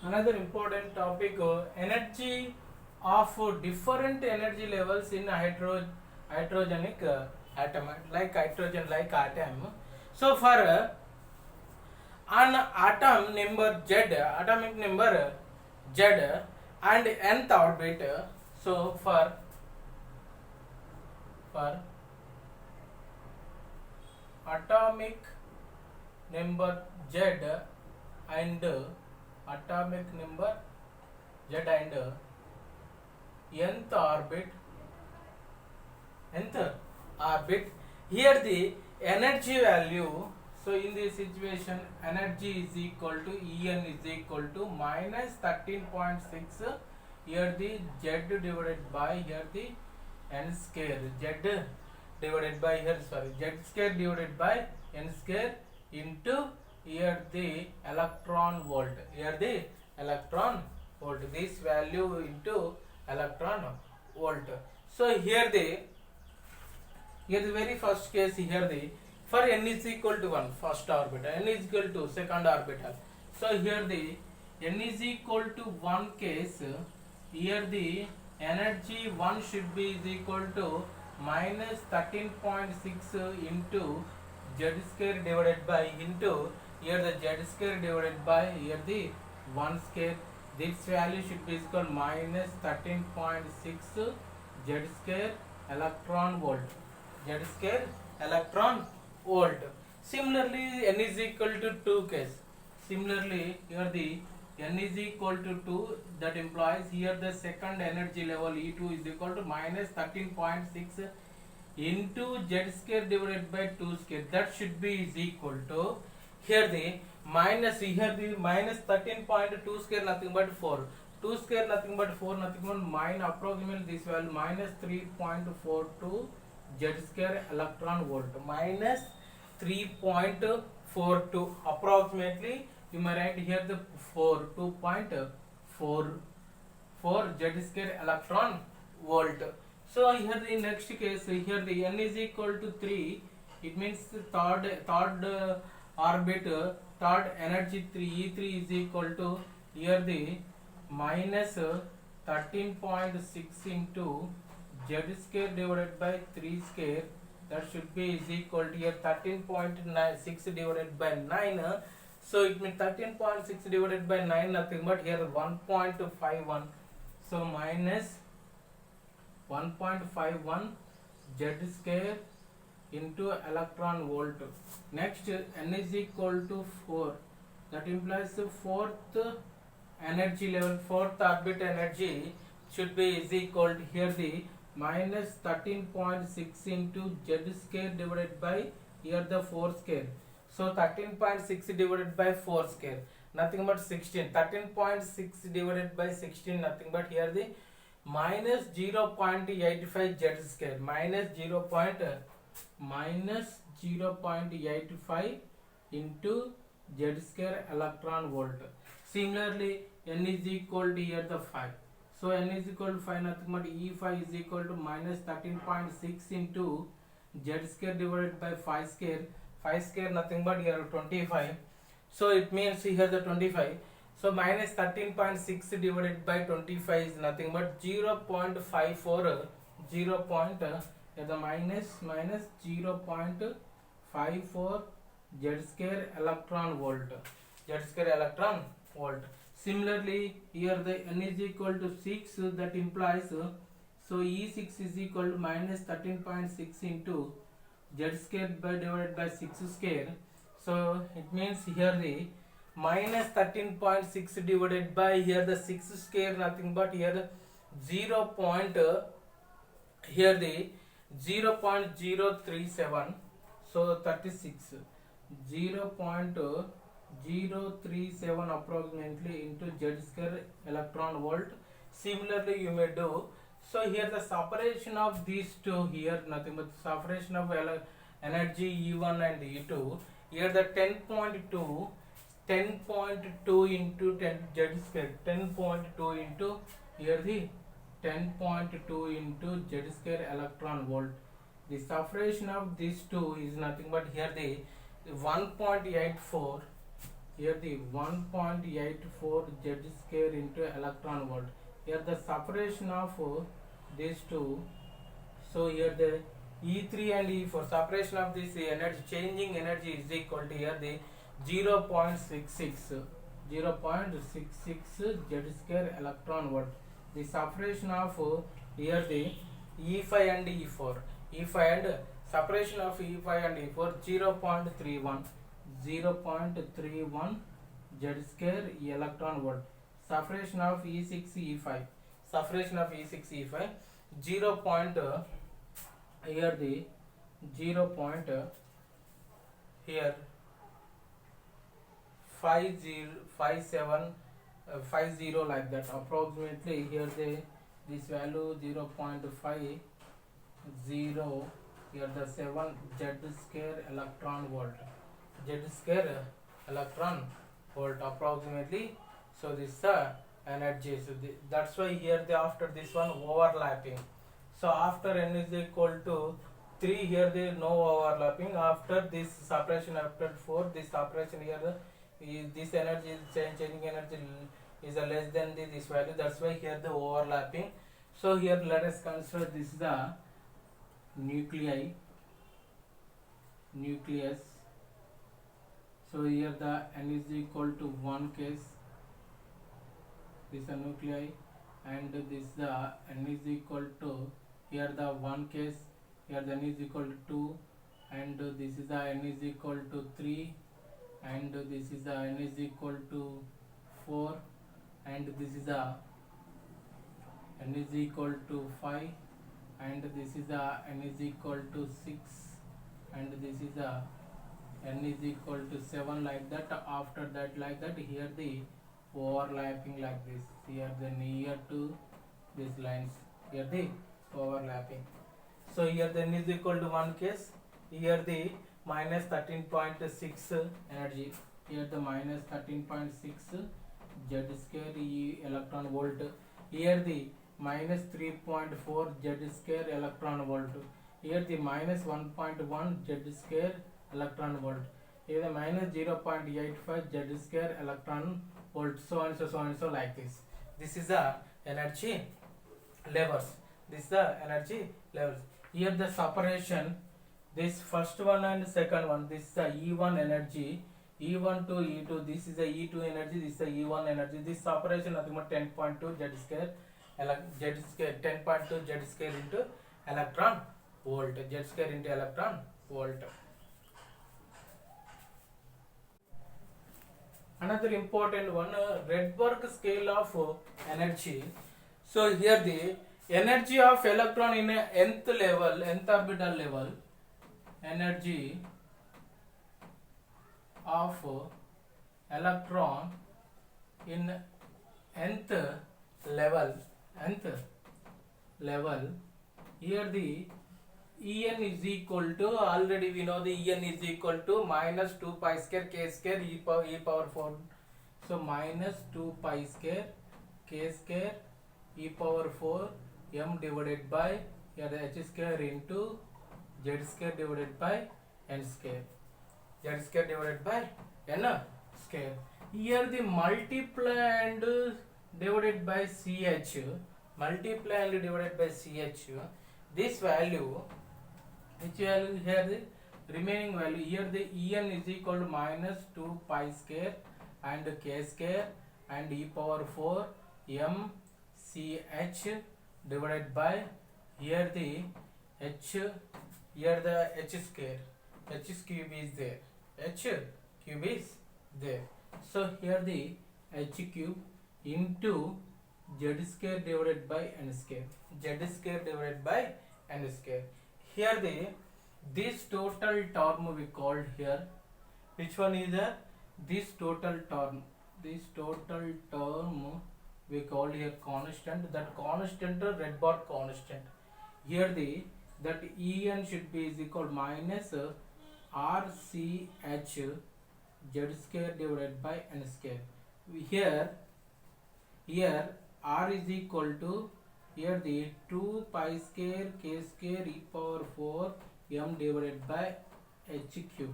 Another important topic, energy of different energy levels in hydrogenic atom, like hydrogen like atom. So for an atom number Z, atomic number Z and nth orbit, so for atomic number Z and atomic number Z and nth orbit, here the energy value. So in this situation, energy is equal to En is equal to minus 13.6, here the Z divided by here the n square, Z divided by here, sorry, Z square divided by n square into here the electron volt, here the electron volt, this value into electron volt. So here the very first case, here the for n is equal to 1 first orbital, n is equal to second orbital. So here the n is equal to 1 case, here the energy 1 should be is equal to minus 13.6 into z square divided by into here the z square divided by here the 1 square. This value should be equal minus 13.6 z square electron volt, z square electron volt. Similarly, n is equal to 2 case. Similarly, here the n is equal to 2, that implies here the second energy level E2 is equal to minus 13.6 into z square divided by 2 square. That should be is equal to here the minus 13.2 square nothing but 4. 2 square nothing but 4, nothing but minus approximately this value minus 3.42 z square electron volt, minus 3.42 approximately. You may write here the 2.44 z square electron volt. So here the next case, here the n is equal to 3, it means third orbit, third energy 3, E3 is equal to here the minus 13.6 into z square divided by 3 square, that should be is equal to here 13.6 divided by 9. So it means 13.6 divided by 9 nothing but here 1.51. So minus 1.51 z square into electron volt. Next, n is equal to 4. That implies the fourth energy level, fourth orbit energy should be is equal to here the minus 13.6 into z square divided by here the 4 square. So 13.6 divided by 4 square, nothing but 16. 13.6 divided by 16, nothing but here the minus 0.85 z square, minus 0.85 into z square electron volt. Similarly, n is equal to here the 5. So n is equal to 5, nothing but E5 is equal to minus 13.6 into z square divided by 5 square. 5 square nothing but here 25. So it means here the 25. So minus 13.6 divided by 25 is nothing but 0.54, the minus 0.54 z square electron volt. Similarly, here the n is equal to 6, that implies so E6 is equal to minus 13.6 into z square divided by 6 square. So it means here the minus 13.6 divided by here the 6 square, nothing but here 0. Here the 0.037, so 36, 0.037 approximately into z square electron volt. Similarly, you may do. So here the separation of these two, here nothing but separation of energy E1 and E2. Here the 10.2 into 10 z square, 10.2 into here the 10.2 into z square electron volt. The separation of these two is nothing but here the 1.84 here the 1.84 z square into electron volt. Here the separation of these two. So here the E3 and E4 separation of this energy, changing energy is equal to here the 0.66 z square electron volt. The separation of here the E5 and E4, E5 and separation of E5 and E4 0.31 z square electron volt. Separation of E6 E5, separation of E6 E5 0. Here the 0. Here 50 like that approximately. Here this value 0.50, here the 7 z square electron volt, z square electron volt approximately. So this is the energy. So that's why here the after this one overlapping. So after n is equal to 3, here there no overlapping. After this separation, after 4, this separation here this energy is changing energy is a less than this value. That's why here the overlapping. So here let us consider this is the nucleus. So here the n is equal to 1 case. This is a nuclei, and this the n is equal to here the 1 case. Here the n is equal to 2, and this is the n is equal to 3, and this is the n is equal to 4, and this is the n is equal to 5, and this is the n is equal to 6, and this is the n is equal to 7 like that. After that like that, here the overlapping like this. Here the near to these lines, here the overlapping. So here the n is equal to 1 case. Here the minus 13.6 energy. Here the minus 13.6 z square electron volt. Here the minus 3.4 z square electron volt. Here the minus 1.1 z square electron volt. Here the minus 0.85 z square electron volt. So and so like this. This is the energy levels. This is the energy levels. Here the separation, this first one and second one, this is the E1 energy, E1 to E2, this is the E2 energy, this is the E1 energy. This separation nothing but 10.2 z square 10.2 z square into electron volt, z square into electron volt. Another important one, Rydberg scale of energy. So here the energy of electron in a nth level, nth orbital level, energy of electron in nth level, here the En is equal to, already we know the En is equal to minus 2 pi square k square e power 4. So minus 2 pi square k square e power 4 m divided by here the h square into z square divided by n square. Z square divided by n square. Here the multiply and divided by ch. Multiply and divided by ch. This value, which value here the remaining value, here the En is equal to minus 2 pi square and k square and e power 4 m ch divided by here the h, here the h square, h cube is there, h cube is there. So here the h cube into z square divided by n square, z square divided by n square. Here the this total term we called here, which one is the this total term, we called here constant. That constant Rydberg constant. Here the that En should be is equal minus RCH z square divided by n square. Here R is equal to here the 2 pi square k square e power 4 m divided by h cube,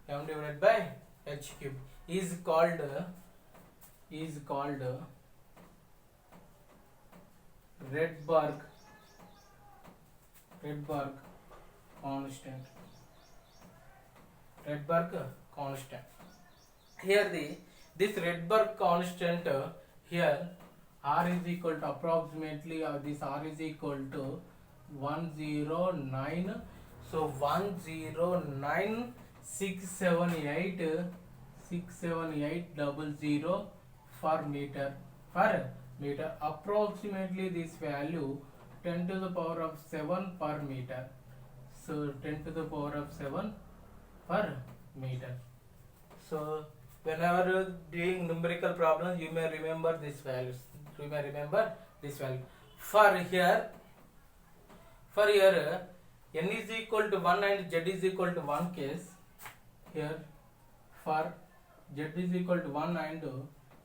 m divided by h cube. is called Rydberg constant. Rydberg constant. Here this Rydberg constant here R is equal to approximately this R is equal to 109. So 109,678,678,00 per meter. Approximately this value 10 to the power of 7 per meter. So 10 to the power of 7 per meter. So whenever you doing numerical problems, you may remember these values. For here n is equal to 1 and z is equal to 1 case. Here for z is equal to 1 and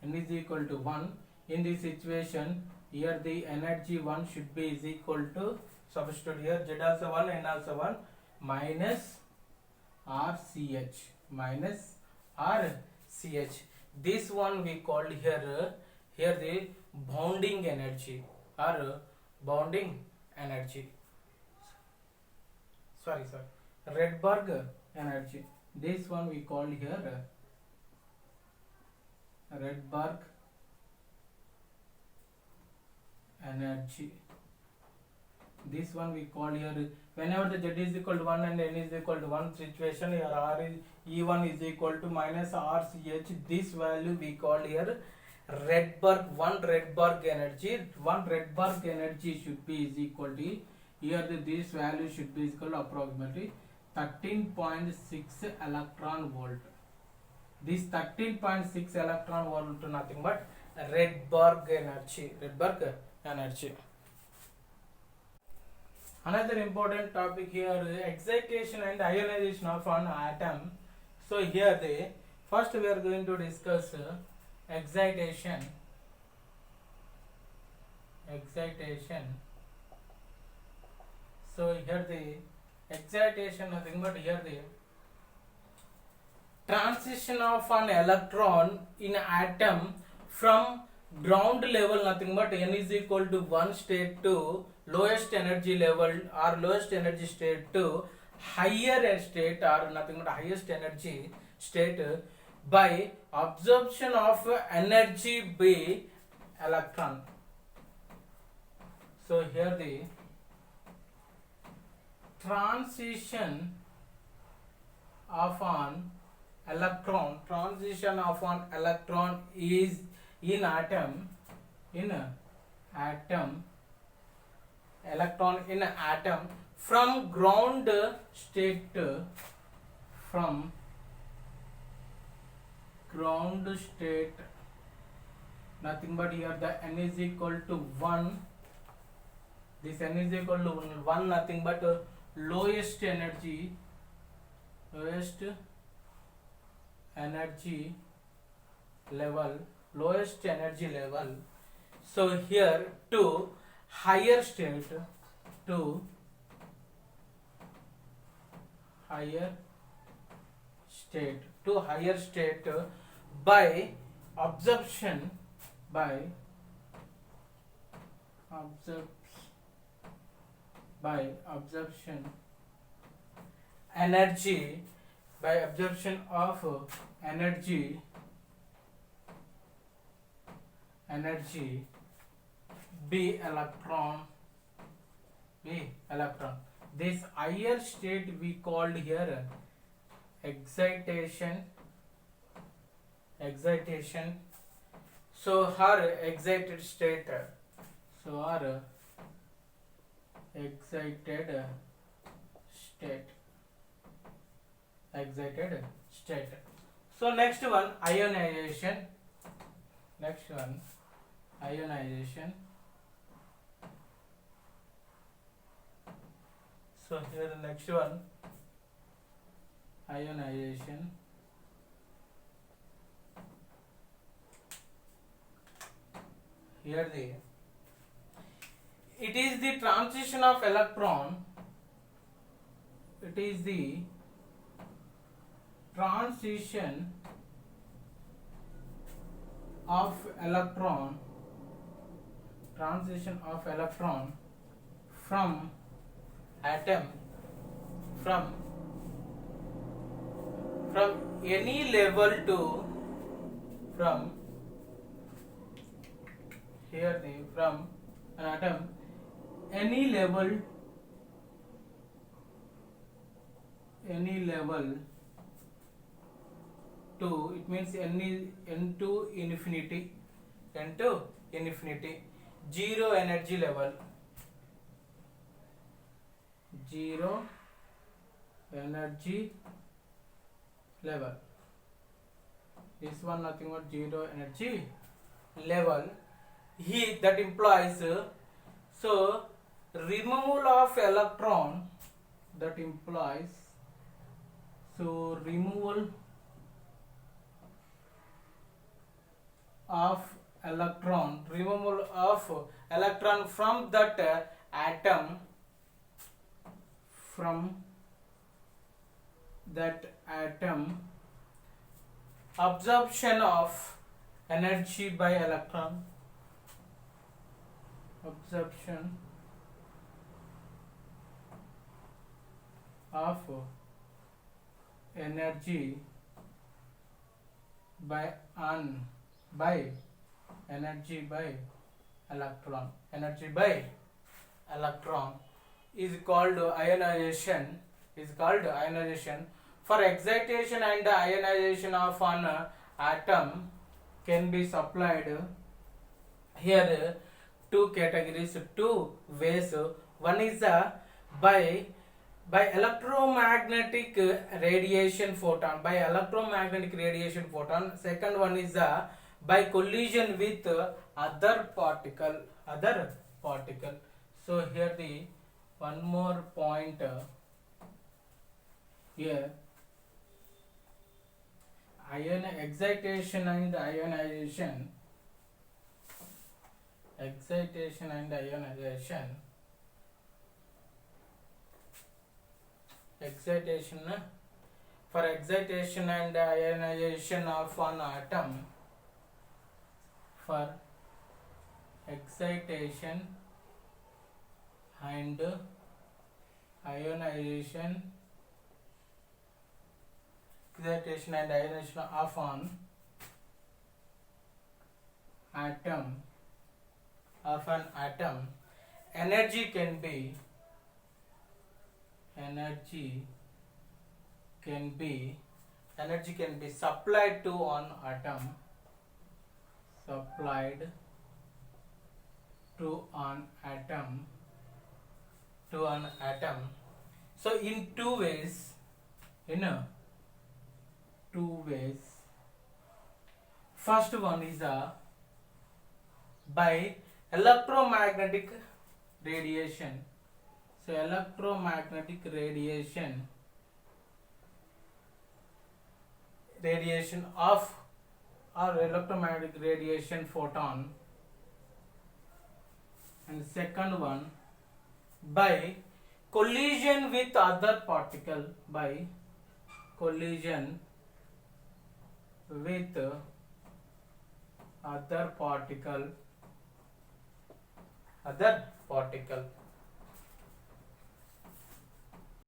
n is equal to 1. In this situation, here the energy 1 should be is equal to, substitute here z also 1, n also 1, minus RCH. This one we called here the bonding energy or bonding energy. Sorry, Rydberg energy. This one we called here Rydberg energy. This one we call here, whenever the z is equal to 1 and n is equal to 1 situation, here R is E1 is equal to minus RCH. This value we call here Rydberg energy. One Rydberg energy should be is equal to, here this value should be equal to approximately 13.6 electron volt. This 13.6 electron volt to nothing but Rydberg energy. Another important topic here is excitation and ionization of an atom. So here first we are going to discuss excitation. So here the excitation nothing but here the transition of an electron in atom from ground level nothing but n is equal to 1 state to lowest energy level or lowest energy state to higher state or nothing but highest energy state by absorption of energy by electron. So here the transition of an electron is in atom from ground state nothing but here the n is equal to 1. This n is equal to 1 nothing but lowest energy level. So here to higher state by absorption of energy B electron. This higher state we called here excitation. So her excited state. So next one ionization. So here the next one ionization. Here it is the transition of electron. It is the transition of electron, transition of electron from atom, from any level to, from here the from an atom any level to, it means n to infinity, zero energy level, zero energy level. This one nothing but zero energy level. He that implies so removal of electron, that implies so removal of electron from that atom, absorption of energy by electron, absorption of energy by electron is called ionization, For excitation and ionization of an atom can be supplied here two categories, two ways. One is by electromagnetic radiation photon, second one is by collision with other particle. So here the one more point here, excitation and ionization. For excitation and ionization of an atom, for excitation and ionization of an atom, energy can be supplied to an atom, So in two ways, First one is by electromagnetic radiation. So electromagnetic radiation of or electromagnetic radiation photon, and second one by collision with other particle, other particle.